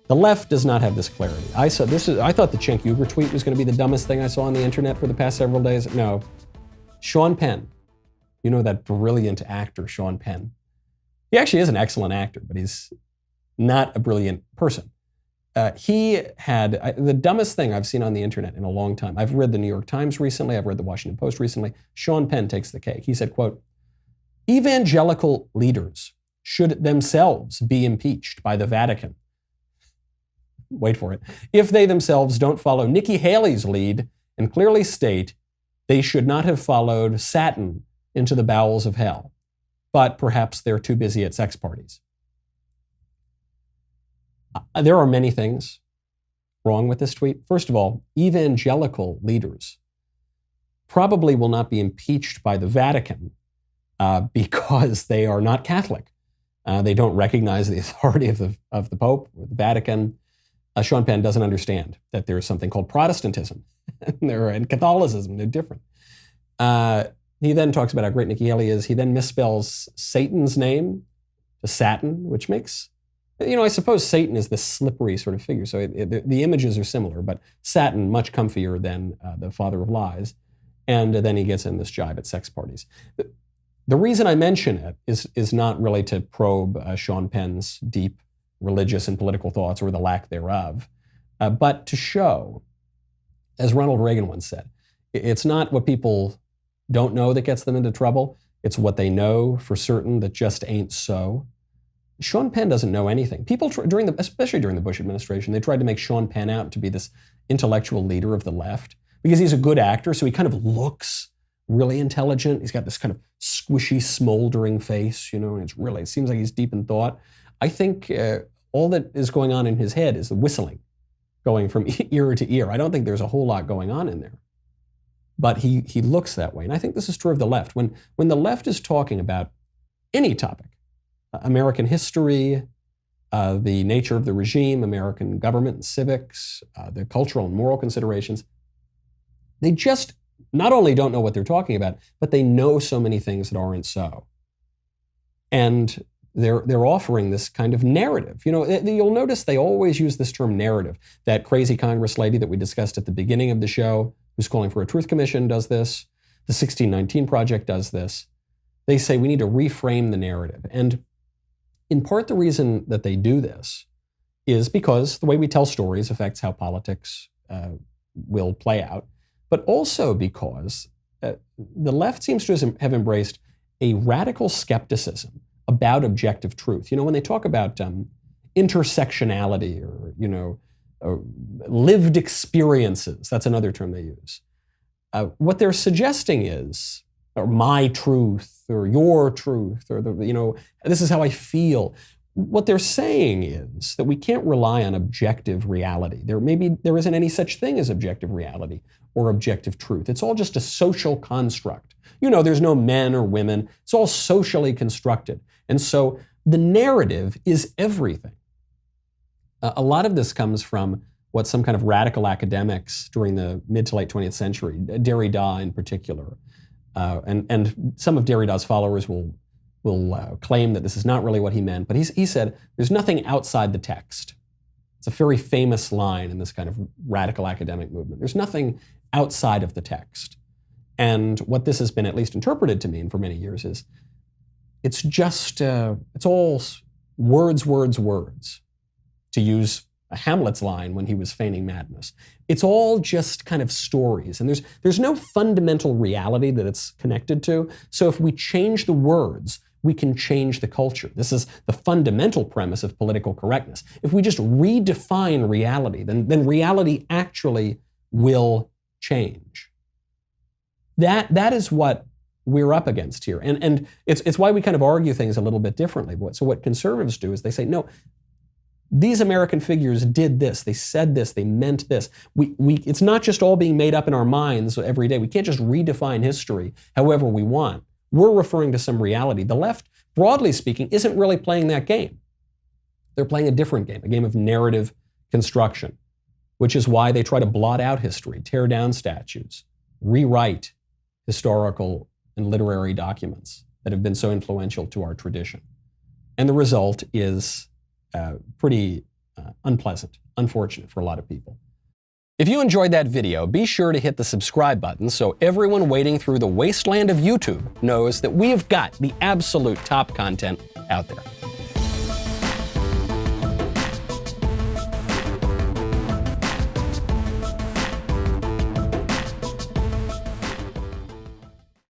The left does not have this clarity. I thought the Cenk Uygur tweet was going to be the dumbest thing I saw on the internet for the past several days. No. Sean Penn, you know that brilliant actor, Sean Penn. He actually is an excellent actor, but he's not a brilliant person. He had the dumbest thing I've seen on the internet in a long time. I've read the New York Times recently. I've read the Washington Post recently. Sean Penn takes the cake. He said, quote, "Evangelical leaders should themselves be impeached by the Vatican." Wait for it. "If they themselves don't follow Nikki Haley's lead and clearly state they should not have followed Satan into the bowels of hell, but perhaps they're too busy at sex parties." There are many things wrong with this tweet. First of all, evangelical leaders probably will not be impeached by the Vatican because they are not Catholic. They don't recognize the authority of the Pope or the Vatican. Sean Penn doesn't understand that there is something called Protestantism and Catholicism. They're different. He then talks about how great Nikki Haley is. He then misspells Satan's name to Satin, which makes, I suppose Satan is this slippery sort of figure. So the images are similar, but Satan much comfier than the father of lies. And then he gets in this jibe at sex parties. The reason I mention it is not really to probe Sean Penn's deep religious and political thoughts or the lack thereof, but to show, as Ronald Reagan once said, it's not what people don't know that gets them into trouble. It's what they know for certain that just ain't so. Sean Penn doesn't know anything. People, especially during the Bush administration, they tried to make Sean Penn out to be this intellectual leader of the left because he's a good actor, so he kind of looks really intelligent. He's got this kind of squishy, smoldering face, and it seems like he's deep in thought. I think all that is going on in his head is the whistling going from ear to ear. I don't think there's a whole lot going on in there. But he looks that way. And I think this is true of the left. When the left is talking about any topic, American history, the nature of the regime, American government and civics, the cultural and moral considerations, they just not only don't know what they're talking about, but they know so many things that aren't so. And they're offering this kind of narrative. You'll notice they always use this term narrative. That crazy Congress lady that we discussed at the beginning of the show, who's calling for a truth commission, does this. The 1619 Project does this. They say we need to reframe the narrative. And in part, the reason that they do this is because the way we tell stories affects how politics will play out, but also because the left seems to have embraced a radical skepticism about objective truth. When they talk about intersectionality or lived experiences, that's another term they use. What they're suggesting is, or my truth, or your truth, or this is how I feel. What they're saying is that we can't rely on objective reality. There isn't any such thing as objective reality or objective truth. It's all just a social construct. There's no men or women. It's all socially constructed. And so the narrative is everything. A lot of this comes from what some kind of radical academics during the mid to late 20th century, Derrida in particular, and some of Derrida's followers will claim that this is not really what he meant, but he said there's nothing outside the text. It's a very famous line in this kind of radical academic movement. There's nothing outside of the text. And what this has been at least interpreted to mean for many years is it's just, it's all words, words, words, to use Hamlet's line when he was feigning madness. It's all just kind of stories, and there's no fundamental reality that it's connected to. So if we change the words, we can change the culture. This is the fundamental premise of political correctness. If we just redefine reality, then reality actually will change. That is what we're up against here. And it's why we kind of argue things a little bit differently. So what conservatives do is they say, no, these American figures did this, they said this, they meant this. It's not just all being made up in our minds every day. We can't just redefine history however we want. We're referring to some reality. The left, broadly speaking, isn't really playing that game. They're playing a different game, a game of narrative construction, which is why they try to blot out history, tear down statues, rewrite historical and literary documents that have been so influential to our tradition. And the result is pretty unpleasant, unfortunate for a lot of people. If you enjoyed that video, be sure to hit the subscribe button so everyone wading through the wasteland of YouTube knows that we have got the absolute top content out there.